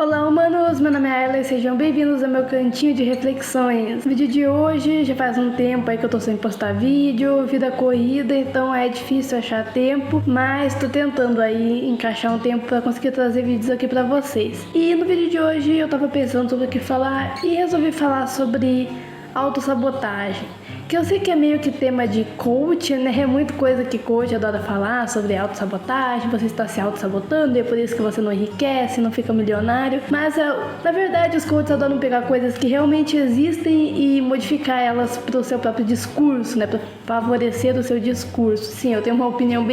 Olá humanos, meu nome é Ayla e sejam bem-vindos ao meu cantinho de reflexões. No vídeo de hoje, já faz um tempo aí que eu tô sem postar vídeo, vida corrida, então é difícil achar tempo, mas tô tentando aí encaixar um tempo pra conseguir trazer vídeos aqui pra vocês. E no vídeo de hoje eu tava pensando sobre o que falar e resolvi falar sobre autossabotagem. Que eu sei que é meio que tema de coach, né? É muita coisa que coach adora falar sobre autossabotagem, você está se autossabotando e é por isso que você não enriquece, não fica milionário. Mas, na verdade, os coaches adoram pegar coisas que realmente existem e modificar elas para o seu próprio discurso, né? Para favorecer o seu discurso. Sim, eu tenho uma opinião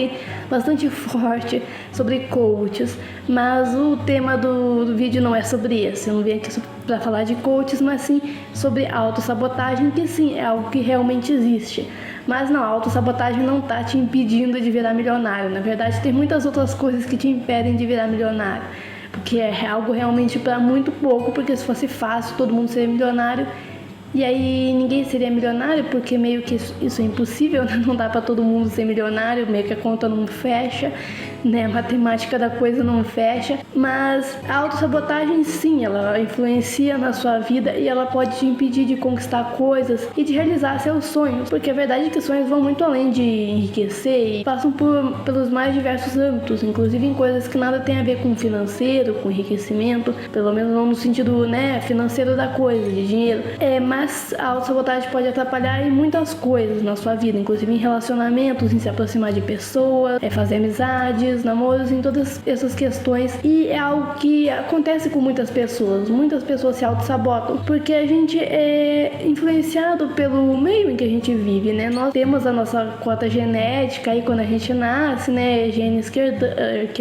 bastante forte sobre coaches, mas o tema do vídeo não é sobre isso. Eu não vim aqui para falar de coaches, mas sim sobre autossabotagem, que sim, é algo que realmente existe. Mas não, a autossabotagem não tá te impedindo de virar milionário. Na verdade, tem muitas outras coisas que te impedem de virar milionário. Porque é algo realmente para muito pouco, porque se fosse fácil, todo mundo seria milionário. E aí ninguém seria milionário, porque meio que isso é impossível, né? Não dá para todo mundo ser milionário, meio que a conta não fecha, né? A matemática da coisa não fecha. Mas a autossabotagem sim, ela influencia na sua vida e ela pode te impedir de conquistar coisas e de realizar seus sonhos. Porque a verdade é que sonhos vão muito além de enriquecer e passam pelos mais diversos âmbitos, inclusive em coisas que nada tem a ver com financeiro, com enriquecimento, pelo menos não no sentido, né, financeiro da coisa, de dinheiro. Mas a autossabotagem pode atrapalhar em muitas coisas na sua vida, inclusive em relacionamentos, em se aproximar de pessoas, fazer amizades, namoros, em todas essas questões. E é algo que acontece com muitas pessoas. Muitas pessoas se autossabotam porque a gente é influenciado pelo meio em que a gente vive, né? Nós temos a nossa cota genética aí quando a gente nasce, né? Genes que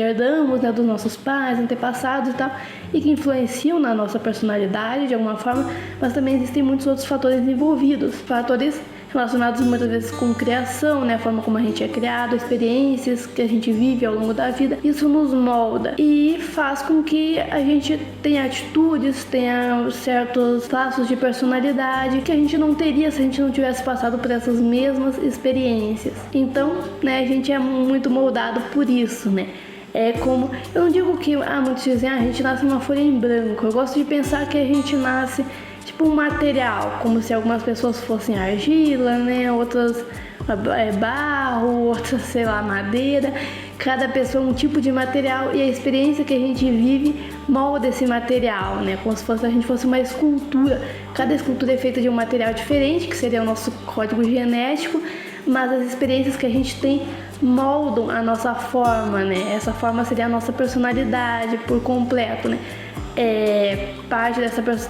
herdamos, né, dos nossos pais, antepassados e tal, e que influenciam na nossa personalidade de alguma forma, mas também existem muitos outros fatores envolvidos, fatores relacionados muitas vezes com criação, né, a forma como a gente é criado, experiências que a gente vive ao longo da vida. Isso nos molda e faz com que a gente tenha atitudes, tenha certos traços de personalidade que a gente não teria se a gente não tivesse passado por essas mesmas experiências. Então, né, a gente é muito moldado por isso, né? É como, eu não digo que muitos dizem, a gente nasce uma folha em branco. Eu gosto de pensar que a gente nasce tipo um material, como se algumas pessoas fossem argila, né, outras barro, outras, sei lá, madeira. Cada pessoa é um tipo de material e a experiência que a gente vive molda esse material, né, como se a gente fosse uma escultura. Cada escultura é feita de um material diferente, que seria o nosso código genético, mas as experiências que a gente tem moldam a nossa forma, né? Essa forma seria a nossa personalidade por completo, né? Parte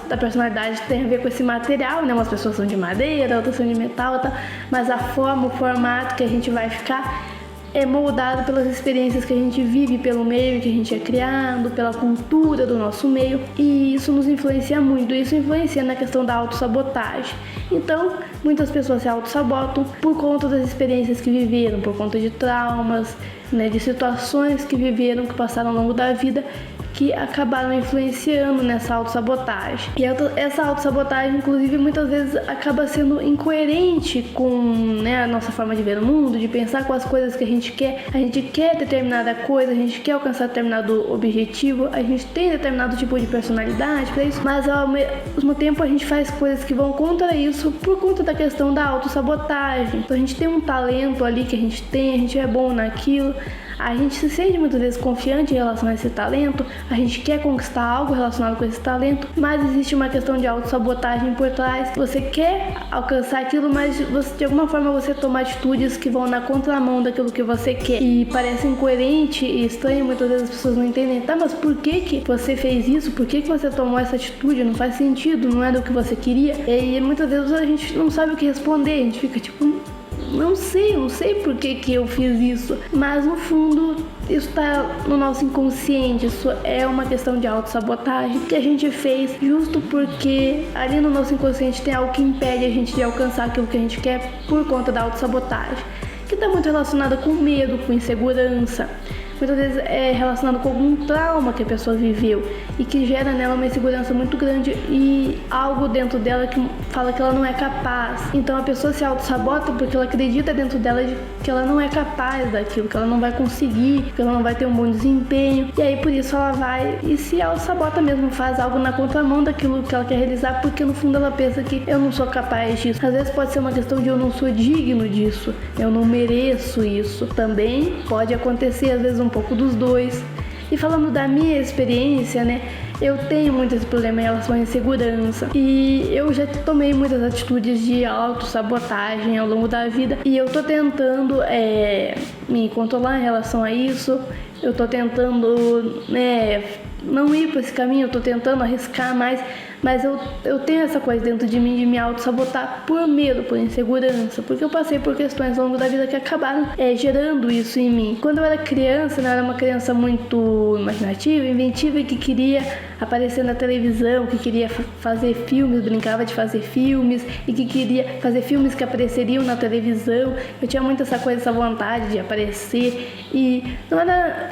da personalidade tem a ver com esse material, né? Umas pessoas são de madeira, outras são de metal e tal, mas a forma, o formato que a gente vai ficar é moldado pelas experiências que a gente vive, pelo meio que a gente é criado, pela cultura do nosso meio, e isso nos influencia muito. Isso influencia na questão da autossabotagem. Então, muitas pessoas se autossabotam por conta das experiências que viveram, por conta de traumas, né, de situações que viveram, que passaram ao longo da vida, que acabaram influenciando nessa autossabotagem. E essa autossabotagem, inclusive, muitas vezes acaba sendo incoerente com, né, a nossa forma de ver o mundo, de pensar com as coisas que a gente quer. A gente quer determinada coisa, a gente quer alcançar determinado objetivo, a gente tem determinado tipo de personalidade para isso, mas ao mesmo tempo a gente faz coisas que vão contra isso por conta da questão da autossabotagem. Então a gente tem um talento ali que a gente é bom naquilo, a gente se sente muitas vezes confiante em relação a esse talento, a gente quer conquistar algo relacionado com esse talento, mas existe uma questão de autossabotagem por trás. Você quer alcançar aquilo, mas de alguma forma você toma atitudes que vão na contramão daquilo que você quer. E parece incoerente e estranho, muitas vezes as pessoas não entendem. Tá, mas por que você fez isso? Por que você tomou essa atitude? Não faz sentido, não era o que você queria. E muitas vezes a gente não sabe o que responder, a gente fica tipo... Não sei por que eu fiz isso, mas no fundo isso tá no nosso inconsciente, isso é uma questão de autossabotagem que a gente fez justo porque ali no nosso inconsciente tem algo que impede a gente de alcançar aquilo que a gente quer por conta da autossabotagem, que tá muito relacionada com medo, com insegurança. muitas vezes é relacionado com algum trauma que a pessoa viveu e que gera nela uma insegurança muito grande e algo dentro dela que fala que ela não é capaz. Então a pessoa se auto-sabota porque ela acredita dentro dela de que ela não é capaz daquilo, que ela não vai conseguir, que ela não vai ter um bom desempenho, e aí por isso ela vai e se auto-sabota mesmo, faz algo na contramão daquilo que ela quer realizar, porque no fundo ela pensa que eu não sou capaz disso. Às vezes pode ser uma questão de eu não sou digno disso, eu não mereço isso. Também pode acontecer às vezes um pouco dos dois. E falando da minha experiência, né, eu tenho muito esse problema em relação à insegurança e eu já tomei muitas atitudes de autossabotagem ao longo da vida e eu tô tentando me controlar em relação a isso. Eu tô tentando não ir por esse caminho, eu tô tentando arriscar mais, mas eu tenho essa coisa dentro de mim de me auto-sabotar por medo, por insegurança, porque eu passei por questões ao longo da vida que acabaram gerando isso em mim. Quando eu era criança, né, eu era uma criança muito imaginativa, inventiva e que queria aparecer na televisão, que queria fazer filmes, brincava de fazer filmes e que queria fazer filmes que apareceriam na televisão. Eu tinha muito essa coisa, essa vontade de aparecer e não era...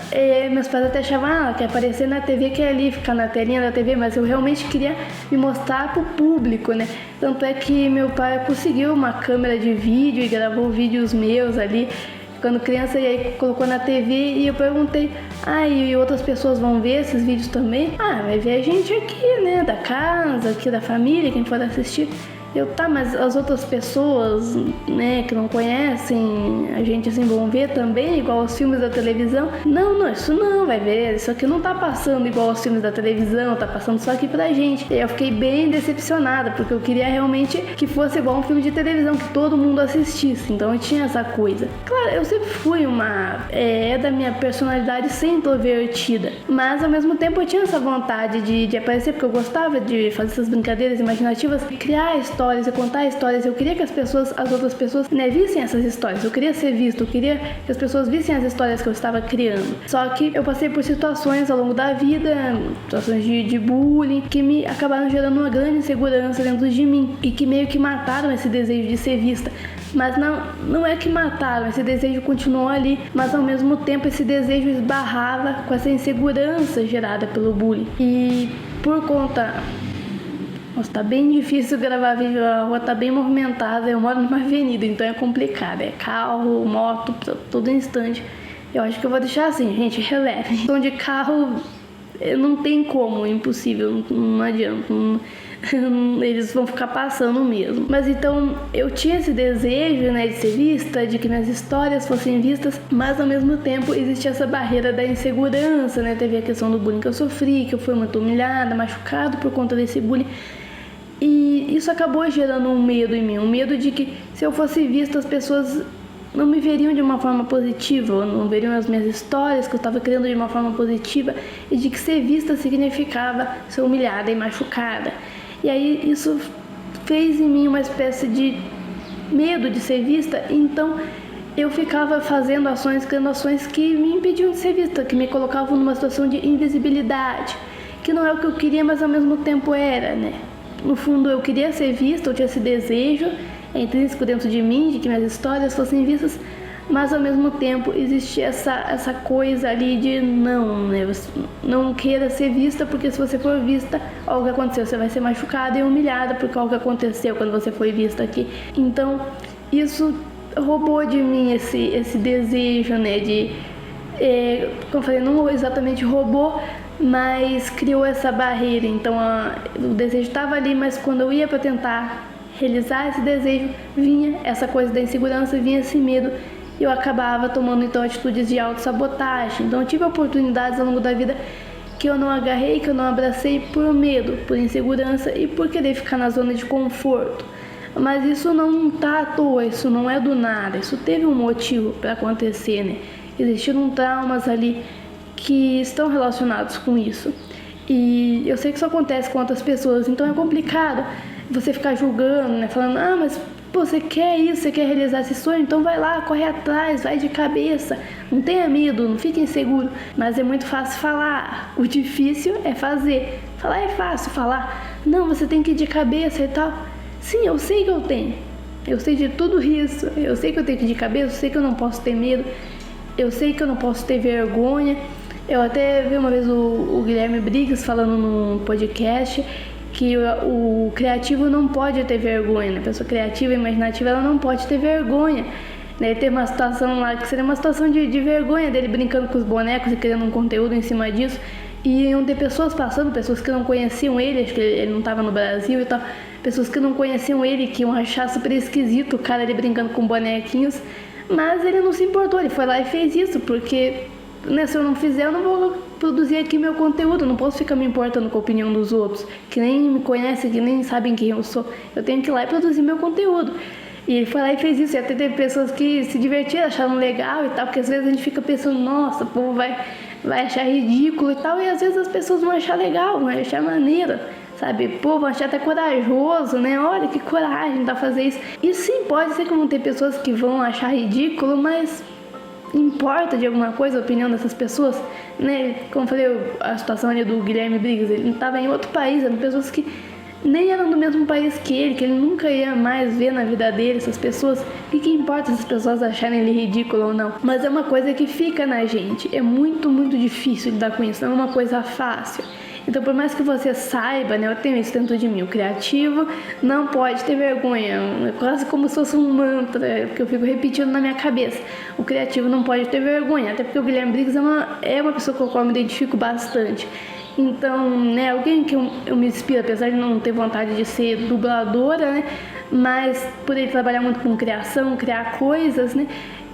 meus pais até achavam que aparecer na TV, que é ali, ficar na telinha da TV, mas eu realmente queria me mostrar pro público, né? Tanto é que meu pai conseguiu uma câmera de vídeo e gravou vídeos meus ali quando criança, e aí colocou na TV e eu perguntei, e outras pessoas vão ver esses vídeos também? Vai ver a gente aqui, né, da casa, aqui da família, quem for assistir. Mas as outras pessoas, né, que não conhecem a gente assim vão ver também, igual aos filmes da televisão? Não, isso não, vai ver, isso aqui não tá passando igual aos filmes da televisão, tá passando só aqui pra gente. E eu fiquei bem decepcionada, porque eu queria realmente que fosse igual um filme de televisão, que todo mundo assistisse, então eu tinha essa coisa. Claro, eu sempre fui da minha personalidade ser introvertida, mas ao mesmo tempo eu tinha essa vontade de aparecer, porque eu gostava de fazer essas brincadeiras imaginativas, criar histórias e contar histórias. Eu queria que as outras pessoas, né, vissem essas histórias. Eu queria ser visto, eu queria que as pessoas vissem as histórias que eu estava criando. Só que eu passei por situações ao longo da vida, situações de bullying, que me acabaram gerando uma grande insegurança dentro de mim e que meio que mataram esse desejo de ser vista. Mas não é que mataram, esse desejo continuou ali, mas ao mesmo tempo esse desejo esbarrava com essa insegurança gerada pelo bullying. E por conta... Nossa, tá bem difícil gravar vídeo, a rua tá bem movimentada, eu moro numa avenida, então é complicado, é carro, moto, todo instante. Eu acho que eu vou deixar assim, gente, releve. Então de carro não tem como, é impossível, não adianta, eles vão ficar passando mesmo. Mas então eu tinha esse desejo, né, de ser vista, de que minhas histórias fossem vistas, mas ao mesmo tempo existia essa barreira da insegurança, né, teve a questão do bullying que eu sofri, que eu fui muito humilhada, machucada por conta desse bullying. E isso acabou gerando um medo em mim, um medo de que se eu fosse vista as pessoas não me veriam de uma forma positiva, não veriam as minhas histórias que eu estava criando de uma forma positiva e de que ser vista significava ser humilhada e machucada. E aí isso fez em mim uma espécie de medo de ser vista, então eu ficava fazendo ações, criando ações que me impediam de ser vista, que me colocavam numa situação de invisibilidade, que não é o que eu queria, mas ao mesmo tempo era, né? No fundo eu queria ser vista, eu tinha esse desejo intrínseco dentro de mim, de que minhas histórias fossem vistas, mas ao mesmo tempo existe essa coisa ali de não, né? Você não queira ser vista, porque se você for vista, olha o que aconteceu, você vai ser machucada e humilhada porque olha o que aconteceu quando você foi vista aqui. Então isso roubou de mim esse desejo, né, de como eu falei, não exatamente roubou, mas criou essa barreira. Então o desejo estava ali, mas quando eu ia para tentar realizar esse desejo, vinha essa coisa da insegurança, vinha esse medo, e eu acabava tomando então atitudes de autossabotagem. Então eu tive oportunidades ao longo da vida que eu não agarrei, que eu não abracei por medo, por insegurança e por querer ficar na zona de conforto. Mas isso não tá à toa, isso não é do nada, isso teve um motivo para acontecer, né? Existiram traumas ali que estão relacionados com isso. E eu sei que isso acontece com outras pessoas, então é complicado você ficar julgando, né? Falando, mas você quer isso, você quer realizar esse sonho, então vai lá, corre atrás, vai de cabeça, não tenha medo, não fique inseguro. Mas é muito fácil falar, o difícil é fazer. Falar é fácil, falar, não, você tem que ir de cabeça e tal. Sim, eu sei que eu tenho, eu sei de tudo isso, eu sei que eu tenho que ir de cabeça, eu sei que eu não posso ter medo. eu sei que eu não posso ter vergonha. Eu até vi uma vez o Guilherme Briggs falando num podcast que o criativo não pode ter vergonha, né? A pessoa criativa e imaginativa, ela não pode ter vergonha. Né? Tem uma situação lá que seria uma situação de vergonha dele brincando com os bonecos e criando um conteúdo em cima disso. E iam ter pessoas passando, pessoas que não conheciam ele, acho que ele não estava no Brasil e tal, pessoas que não conheciam ele, que iam achar super esquisito o cara ali brincando com bonequinhos, mas ele não se importou, ele foi lá e fez isso, porque, né, se eu não fizer, eu não vou produzir aqui meu conteúdo, eu não posso ficar me importando com a opinião dos outros, que nem me conhecem, que nem sabem quem eu sou, eu tenho que ir lá e produzir meu conteúdo. E ele foi lá e fez isso, e até teve pessoas que se divertiram, acharam legal e tal, porque às vezes a gente fica pensando, nossa, o povo vai achar ridículo e tal, e às vezes as pessoas vão achar legal, vão achar maneira, sabe? Pô, vão achar até corajoso, né? Olha que coragem tá fazer isso. E sim, pode ser que vão ter pessoas que vão achar ridículo, mas importa de alguma coisa a opinião dessas pessoas, né? Como eu falei, a situação ali do Guilherme Briggs, ele estava em outro país, eram pessoas que nem eram do mesmo país que ele nunca ia mais ver na vida dele, essas pessoas. O que importa se as pessoas acharem ele ridículo ou não? Mas é uma coisa que fica na gente, é muito, muito difícil lidar com isso, não é uma coisa fácil. Então, por mais que você saiba, né, eu tenho isso dentro de mim, o criativo não pode ter vergonha, é quase como se fosse um mantra, que eu fico repetindo na minha cabeça. O criativo não pode ter vergonha, até porque o Guilherme Briggs é uma pessoa com a qual eu me identifico bastante. Então, né, alguém que eu me inspiro, apesar de não ter vontade de ser dubladora, né, mas por ele trabalhar muito com criação, criar coisas, né,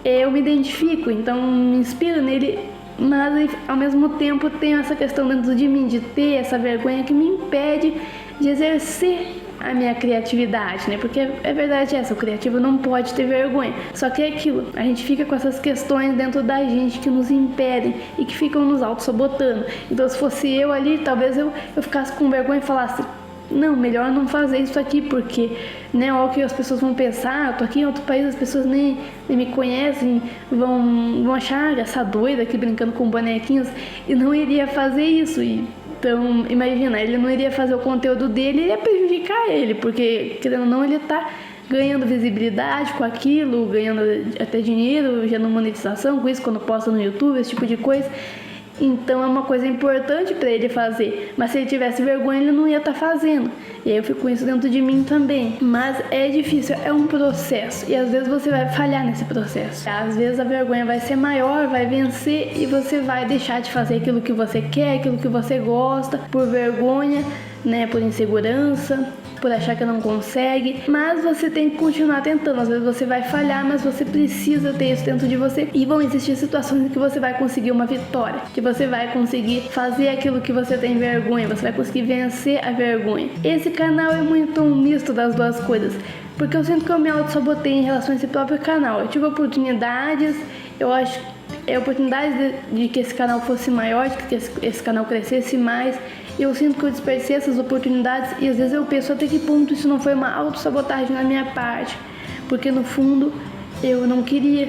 eu me identifico, então me inspiro nele, mas ao mesmo tempo tenho essa questão dentro de mim, de ter essa vergonha que me impede de exercer a minha criatividade, né? Porque é verdade essa, o criativo não pode ter vergonha. Só que é aquilo, a gente fica com essas questões dentro da gente que nos impedem e que ficam nos auto-sabotando. Então, se fosse eu ali, talvez eu ficasse com vergonha e falasse, não, melhor não fazer isso aqui, porque, né, olha o que as pessoas vão pensar, eu tô aqui em outro país, as pessoas nem me conhecem, vão achar essa doida aqui brincando com bonequinhos, e não iria fazer isso. Então, imagina, ele não iria fazer o conteúdo dele, iria prejudicar ele, porque, querendo ou não, ele tá ganhando visibilidade com aquilo, ganhando até dinheiro, gerando monetização com isso, quando posta no YouTube, esse tipo de coisa. Então é uma coisa importante para ele fazer, mas se ele tivesse vergonha ele não ia estar fazendo. E aí eu fico com isso dentro de mim também. Mas é difícil, é um processo e às vezes você vai falhar nesse processo. Às vezes a vergonha vai ser maior, vai vencer e você vai deixar de fazer aquilo que você quer, aquilo que você gosta, por vergonha, né, por insegurança, por achar que não consegue, mas você tem que continuar tentando. Às vezes você vai falhar, mas você precisa ter isso dentro de você e vão existir situações em que você vai conseguir uma vitória, que você vai conseguir fazer aquilo que você tem vergonha, você vai conseguir vencer a vergonha. Esse canal é muito um misto das duas coisas, porque eu sinto que eu me auto-sabotei em relação a esse próprio canal. Eu tive oportunidades, eu acho oportunidades de que esse canal fosse maior, de que esse canal crescesse mais. Eu sinto que eu desperdicei essas oportunidades e às vezes eu penso até que ponto isso não foi uma autossabotagem na minha parte, porque no fundo eu não queria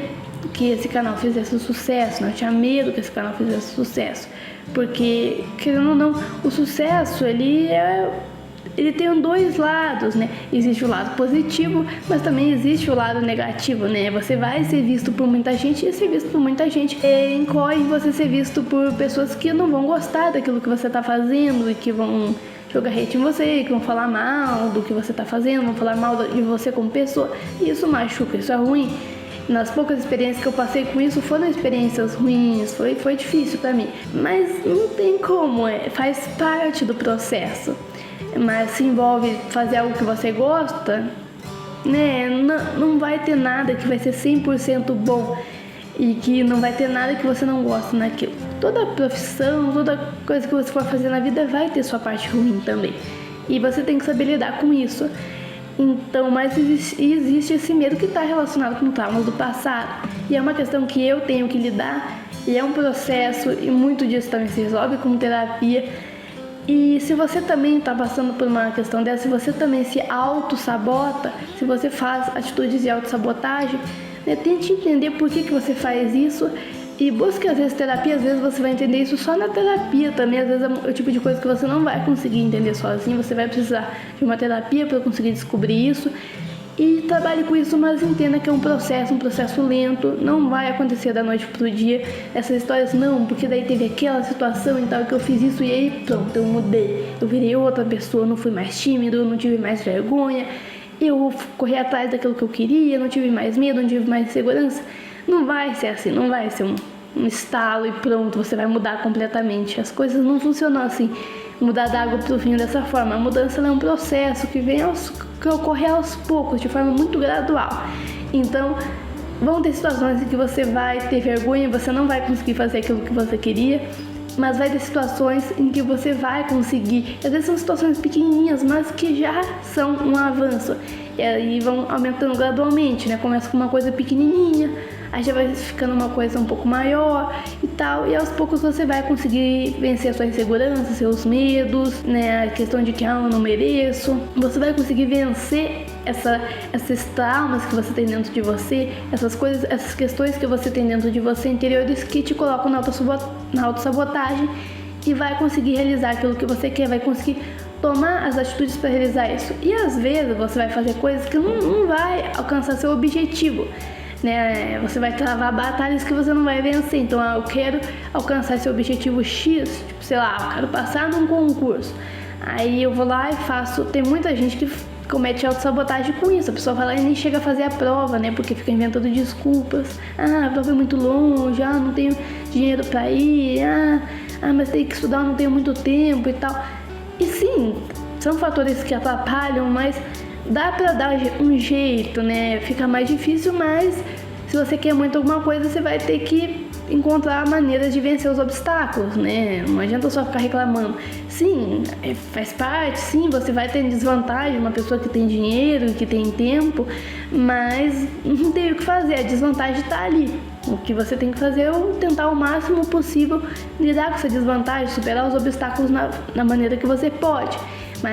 que esse canal fizesse sucesso, né? Eu tinha medo que esse canal fizesse sucesso, porque, querendo ou não, o sucesso ele tem dois lados, né? Existe o lado positivo, mas também existe o lado negativo, né? Você vai ser visto por muita gente e ser visto por muita gente incorre você ser visto por pessoas que não vão gostar daquilo que você tá fazendo e que vão jogar hate em você, que vão falar mal do que você tá fazendo, vão falar mal de você como pessoa. E isso machuca, isso é ruim. Nas poucas experiências que eu passei com isso, foram experiências ruins, foi difícil pra mim. Mas não tem como, faz parte do processo. Mas se envolve fazer algo que você gosta, né, não vai ter nada que vai ser 100% bom e que não vai ter nada que você não gosta naquilo. Toda profissão, toda coisa que você for fazer na vida vai ter sua parte ruim também. E você tem que saber lidar com isso. Então, mas existe esse medo que está relacionado com traumas do passado. E é uma questão que eu tenho que lidar, e é um processo, e muito disso também se resolve com terapia. E se você também está passando por uma questão dessa, se você também se auto-sabota, se você faz atitudes de auto-sabotagem, né, tente entender por que você faz isso e busque às vezes terapia. Às vezes você vai entender isso só na terapia também, às vezes é o tipo de coisa que você não vai conseguir entender sozinho, você vai precisar de uma terapia para conseguir descobrir isso. E trabalhe com isso, mas entenda que é um processo lento, não vai acontecer da noite pro dia. Essas histórias não, porque daí teve aquela situação e tal, que eu fiz isso e aí pronto, eu mudei. Eu virei outra pessoa, não fui mais tímido, não tive mais vergonha, eu corri atrás daquilo que eu queria, não tive mais medo, não tive mais segurança. Não vai ser assim, não vai ser um estalo e pronto, você vai mudar completamente. As coisas não funcionam assim, mudar da água pro vinho dessa forma. A mudança é um processo que ocorre aos poucos, de forma muito gradual. Então, vão ter situações em que você vai ter vergonha, você não vai conseguir fazer aquilo que você queria, mas vai ter situações em que você vai conseguir. Às vezes são situações pequenininhas, mas que já são um avanço. E aí vão aumentando gradualmente, né? Começa com uma coisa pequenininha, aí já vai ficando uma coisa um pouco maior e tal, e aos poucos você vai conseguir vencer a sua insegurança, seus medos, né, a questão de que eu não mereço. Você vai conseguir vencer esses traumas que você tem dentro de você, essas coisas, essas questões que você tem dentro de você interiores que te colocam na autossabotagem, e vai conseguir realizar aquilo que você quer, vai conseguir tomar as atitudes para realizar isso. E às vezes você vai fazer coisas que não vai alcançar seu objetivo, né? Você vai travar batalhas que você não vai vencer. Então, eu quero alcançar esse objetivo X, tipo, sei lá, eu quero passar num concurso. Aí eu vou lá e faço. Tem muita gente que comete autossabotagem com isso. A pessoa vai lá e nem chega a fazer a prova, né? Porque fica inventando desculpas. A prova é muito longe, não tenho dinheiro pra ir, mas tem que estudar, não tenho muito tempo e tal. E sim, são fatores que atrapalham, mas dá pra dar um jeito, né? Fica mais difícil, mas se você quer muito alguma coisa, você vai ter que encontrar maneiras de vencer os obstáculos, né? Não adianta só ficar reclamando. Sim, faz parte, sim, você vai ter desvantagem, uma pessoa que tem dinheiro, que tem tempo, mas não tem o que fazer, a desvantagem tá ali. O que você tem que fazer é tentar o máximo possível lidar com essa desvantagem, superar os obstáculos na maneira que você pode.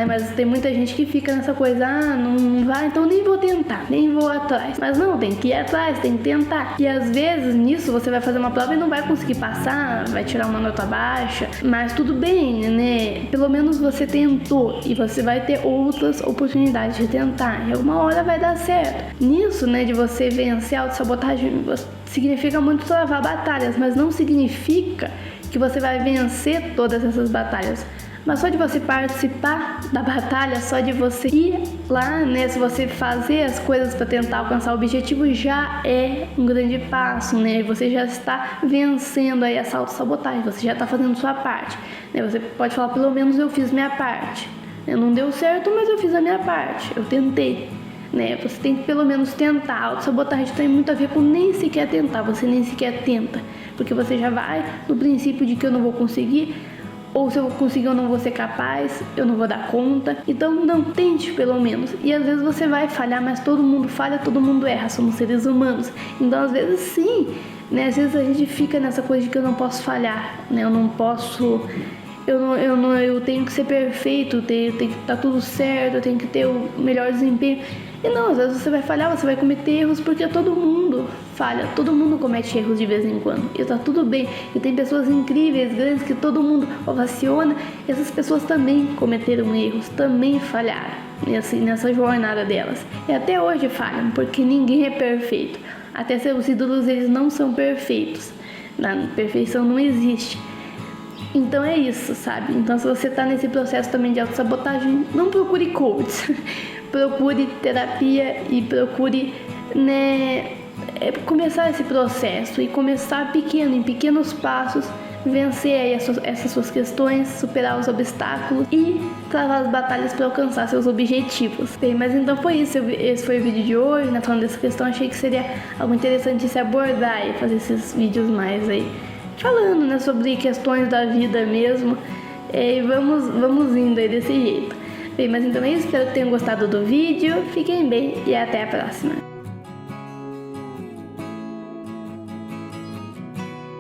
Mas tem muita gente que fica nessa coisa, não vai, então nem vou tentar, nem vou atrás. Mas não, tem que ir atrás, tem que tentar. E às vezes nisso você vai fazer uma prova e não vai conseguir passar, vai tirar uma nota baixa, mas tudo bem, né? Pelo menos você tentou e você vai ter outras oportunidades de tentar. E alguma hora vai dar certo. Nisso, né, de você vencer a autossabotagem, significa muito travar batalhas, mas não significa que você vai vencer todas essas batalhas. Mas só de você participar da batalha, só de você ir lá, né, se você fazer as coisas para tentar alcançar o objetivo, já é um grande passo, né? Você já está vencendo aí essa autossabotagem, você já está fazendo sua parte, né? Você pode falar, pelo menos eu fiz minha parte. Não deu certo, mas eu fiz a minha parte, eu tentei, né? Você tem que pelo menos tentar. A autossabotagem tem muito a ver com nem sequer tentar, você nem sequer tenta, porque você já vai no princípio de que eu não vou conseguir, ou se eu conseguir eu não vou ser capaz, eu não vou dar conta. Então não tente pelo menos. E às vezes você vai falhar, mas todo mundo falha, todo mundo erra, somos seres humanos. Então às vezes sim, né? Às vezes a gente fica nessa coisa de que eu não posso falhar, né? Eu não posso, eu tenho que ser perfeito, tem que estar tudo certo, eu tenho que ter o melhor desempenho. E não, às vezes você vai falhar, você vai cometer erros, porque todo mundo falha, todo mundo comete erros de vez em quando, e tá tudo bem. E tem pessoas incríveis, grandes, que todo mundo ovaciona, e essas pessoas também cometeram erros, também falharam nessa jornada delas. E até hoje falham, porque ninguém é perfeito. Até seus ídolos, eles não são perfeitos. A perfeição não existe. Então é isso, sabe? Então se você tá nesse processo também de autossabotagem, não procure coach. Procure terapia e procure, né, começar esse processo e começar pequeno, em pequenos passos, vencer aí essas suas questões, superar os obstáculos e travar as batalhas para alcançar seus objetivos. Bem, mas então foi isso, esse foi o vídeo de hoje, né, falando dessa questão. Achei que seria algo interessante se abordar e fazer esses vídeos mais aí, falando, né, sobre questões da vida mesmo, e vamos indo aí desse jeito. Bem, mas então é isso, espero que tenham gostado do vídeo, fiquem bem e até a próxima.